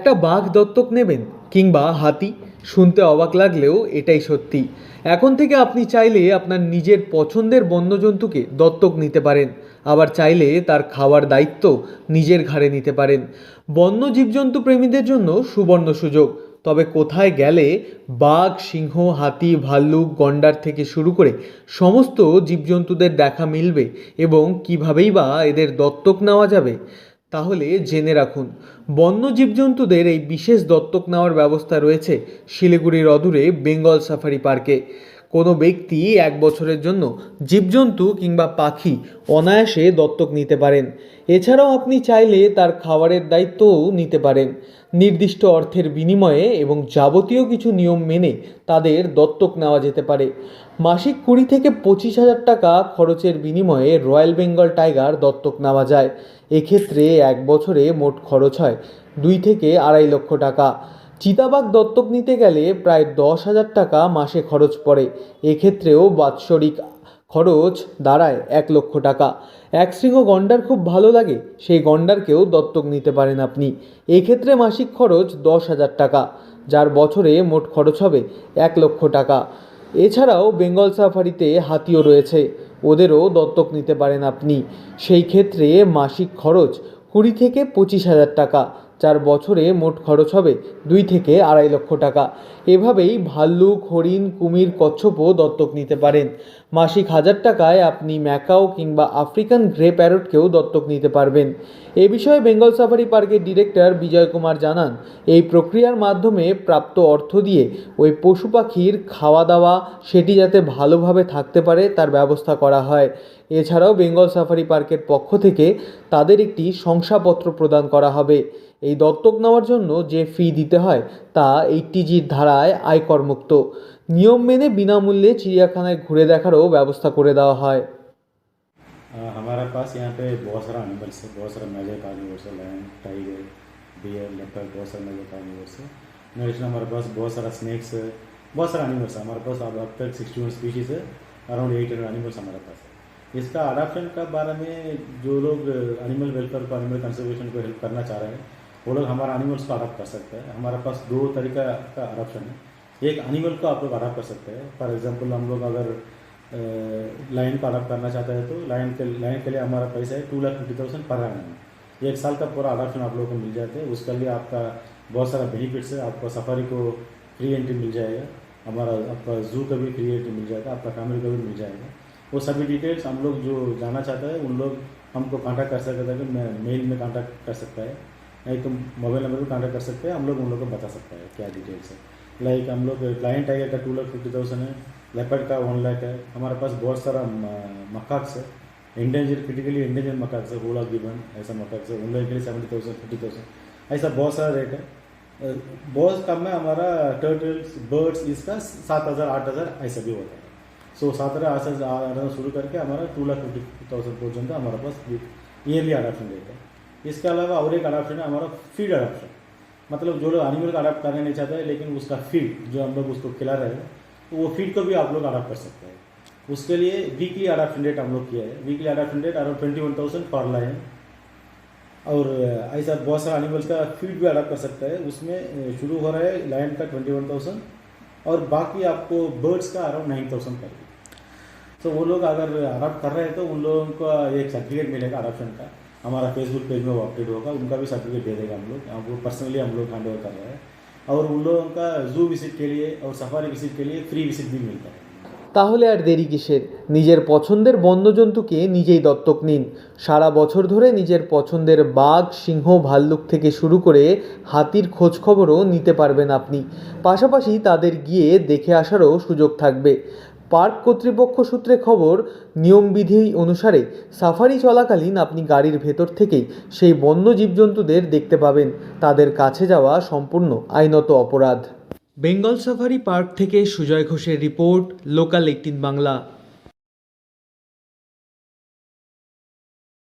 একটা বাঘ দত্তক নেবেন কিংবা হাতি, শুনতে অবাক লাগলেও এটাই সত্যি। এখন থেকে আপনি চাইলে আপনার নিজের পছন্দের বন্যজন্তুকে দত্তক নিতে পারেন, আবার চাইলে তার খাওয়ার দায়িত্ব নিজের ঘাড়ে নিতে পারেন। বন্য জীবজন্তু প্রেমীদের জন্য সুবর্ণ সুযোগ। তবে কোথায় গেলে বাঘ, সিংহ, হাতি, ভাল্লুক, গন্ডার থেকে শুরু করে সমস্ত জীবজন্তুদের দেখা মিলবে এবং কীভাবেই বা এদের দত্তক নেওয়া যাবে, তাহলে জেনে রাখুন। বন্য জীবজন্তুদের এই বিশেষ দত্তক নেওয়ার ব্যবস্থা রয়েছে শিলিগুড়ির অদূরে বেঙ্গল সাফারি পার্কে। কোনো ব্যক্তি 1 বছরের জন্য জীবজন্তু কিংবা পাখি অনায়াসে দত্তক নিতে পারেন। এছাড়াও আপনি চাইলে তার খাবারের দায়িত্বও নিতে পারেন। নির্দিষ্ট অর্থের বিনিময়ে এবং যাবতীয় কিছু নিয়ম মেনে তাদের দত্তক নেওয়া যেতে পারে। মাসিক 20 থেকে 25,000 টাকা খরচের বিনিময়ে রয়্যাল বেঙ্গল টাইগার দত্তক নেওয়া যায়। এক্ষেত্রে 1 বছরে মোট খরচ হয় 2 থেকে 2.5 লক্ষ টাকা। চিতাবাঘ দত্তক নিতে গেলে প্রায় 10,000 টাকা মাসে খরচ পড়ে। এক্ষেত্রেও বাৎসরিক খরচ দাঁড়ায় 1 লক্ষ টাকা। একশৃঙ্গ গন্ডার খুব ভালো লাগে, সেই গন্ডারকেও দত্তক নিতে পারেন আপনি। এক্ষেত্রে মাসিক খরচ 10,000 টাকা, যার বছরে মোট খরচ হবে 1 লক্ষ টাকা। এছাড়াও বেঙ্গল সাফারিতে হাতিও রয়েছে, ওদেরও দত্তক নিতে পারেন আপনি। সেই ক্ষেত্রে মাসিক খরচ 20 থেকে 25,000 টাকা, যার বছরে মোট খরচ হবে 2 থেকে 2.5 লক্ষ টাকা। এভাবেই ভাল্লুক, হরিণ, কুমির, কচ্ছপও দত্তক নিতে পারেন। মাসিক 1,000 টাকায় আপনি ম্যাকাও কিংবা আফ্রিকান গ্রে প্যারটকেও দত্তক নিতে পারবেন। এ বিষয়ে বেঙ্গল সাফারি পার্কের ডিরেক্টর বিজয় কুমার জানান, এই প্রক্রিয়ার মাধ্যমে প্রাপ্ত অর্থ দিয়ে ওই পশু পাখির খাওয়া দাওয়া, সেটি যাতে ভালোভাবে থাকতে পারে তার ব্যবস্থা করা হয়। এছাড়াও বেঙ্গল সাফারি পার্কের পক্ষ থেকে তাদের একটি শংসাপত্র প্রদান করা হবে। এই দত্তক নেওয়ার জন্য যে ফি দিতে হয় তা 80Gর ধারায় আয়করমুক্ত। নিয়ম মেনে বিনামূল্যে চিড়িয়াখানায় ঘুরে দেখারও ব্যবস্থা করে দেওয়া হয়। हमारे पास यहाँ पे बहुत सारा एनिमल्स है, बहुत सारा मेजर कार्निवोर्स है, लायन, टाइगर, बियर, लेपर्ड, बहुत सारे मेजर कार्निवोर्स है। नेक्स्ट हमारे पास बहुत सारा स्नैक्स है, बहुत सारा एनिमल्स है हमारे पास। अब तक 61 स्पीशीज़ है, अराउंड 800 एनिमल्स हमारे पास है। इसका अडाप्शन का बारे में जो लोग एनिमल वेलफेयर को, एनिमल कंजर्वेशन को हेल्प करना चाह रहे हैं, वो लोग हमारे एनिमल्स को अडाप्ट कर सकते हैं। हमारे पास 2 तरीका का अडाप्शन है। एक एनिमल को आप लोग अडाप्ट कर सकते हैं। फॉर एग्जांपल हम लोग अगर लाइन को अडाप्ट करना चाहते हैं तो लाइन के लिए हमारा पैसा है 2,50,000 पर एनम। 1 साल का पूरा अडाप्शन आप लोगों को मिल जाते हैं। उसके लिए आपका बहुत सारा बेनिफिट्स है। आपको सफारी को फ्री एंट्री मिल जाएगा, हमारा आपका जू का भी फ्री एंट्री मिल जाएगा, आपका फैमिली का भी मिल जाएगा। वो सभी डिटेल्स हम लोग जो जाना चाहते हैं उन लोग हमको कांटेक्ट कर सकते हैं कि मेल में कांटेक्ट कर सकता है, नहीं तो मोबाइल नंबर भी कांटेक्ट कर सकते हैं। हम लोग उन लोग को बता सकते हैं क्या डिटेल्स है। लाइक हम लोग लायन टाइगर का 2,50,000 है, लेपर्ड का 1 लाख है। हमारे पास बहुत सारा मकाक्स है, इंडेंजर, क्रिटिकली इंडेंजर मकाक्स है, होला गिवन ऐसा मकाक्स है, उन लोगों के लिए 70,000, 50,000 ऐसा बहुत सारा रेट है। बहुत कम में हमारा टर्टल्स, बर्ड्स इसका 7,000, 8,000 ऐसा भी होता है। सो 7,000 शुरू करके हमारा 2,50,000 पर्यंत हमारे पास ईयरली अडाप्शन रेट है। इसके अलावा और एक अडाप्शन है हमारा फीड अडाप्शन, मतलब जो लोग एनिमल का अडाप्ट करना नहीं चाहते हैं लेकिन उसका फीड जो हम लोग उसको खिला रहे हैं, तो वो फीड को भी आप लोग अडाप्ट कर सकते हैं। उसके लिए वीकली अडाप्शन रेट हम लोग किया है। वीकली अडाप्शन रेट अराउंड 21,000 पर लाइन। और ऐसा बहुत सारा एनिमल्स का फीड भी अडाप्ट कर सकता है। उसमें शुरू हो रहा है लायन का 21,000 और बाकी आपको बर्ड्स का अराउंड 9,000 पर। तो वो लोग अगर अडाप्ट कर रहे हैं तो उन लोगों को एक सर्टिफिकेट मिलेगा अडाप्शन का, हमारा फेसबुक पेज में वो अपडेट होगा, उनका भी सर्टिफिकेट दे देगा हम लोग। हमको पर्सनली हम लोग हैंड ओवर कर रहे हैं। और उन लोगों का जू विजिट के लिए और सफारी विजिट के लिए फ्री विजिट भी मिलता है। তাহলে আর দেরি কিসের? নিজের পছন্দের বন্যজন্তুকে নিজেই দত্তক নিন। সারা বছর ধরে নিজের পছন্দের বাঘ, সিংহ, ভাল্লুক থেকে শুরু করে হাতির খোঁজখবরও নিতে পারবেন আপনি। পাশাপাশি তাদের গিয়ে দেখে আসারও সুযোগ থাকবে। পার্ক কর্তৃপক্ষ সূত্রে খবর, নিয়মবিধি অনুসারে সাফারি চলাকালীন আপনি গাড়ির ভেতর থেকেই সেই বন্য জীবজন্তুদের দেখতে পাবেন। তাদের কাছে যাওয়া সম্পূর্ণ আইনত অপরাধ। বেঙ্গল সাফারি পার্ক থেকে সুজয় ঘোষের রিপোর্ট, লোকাল 18 বাংলা।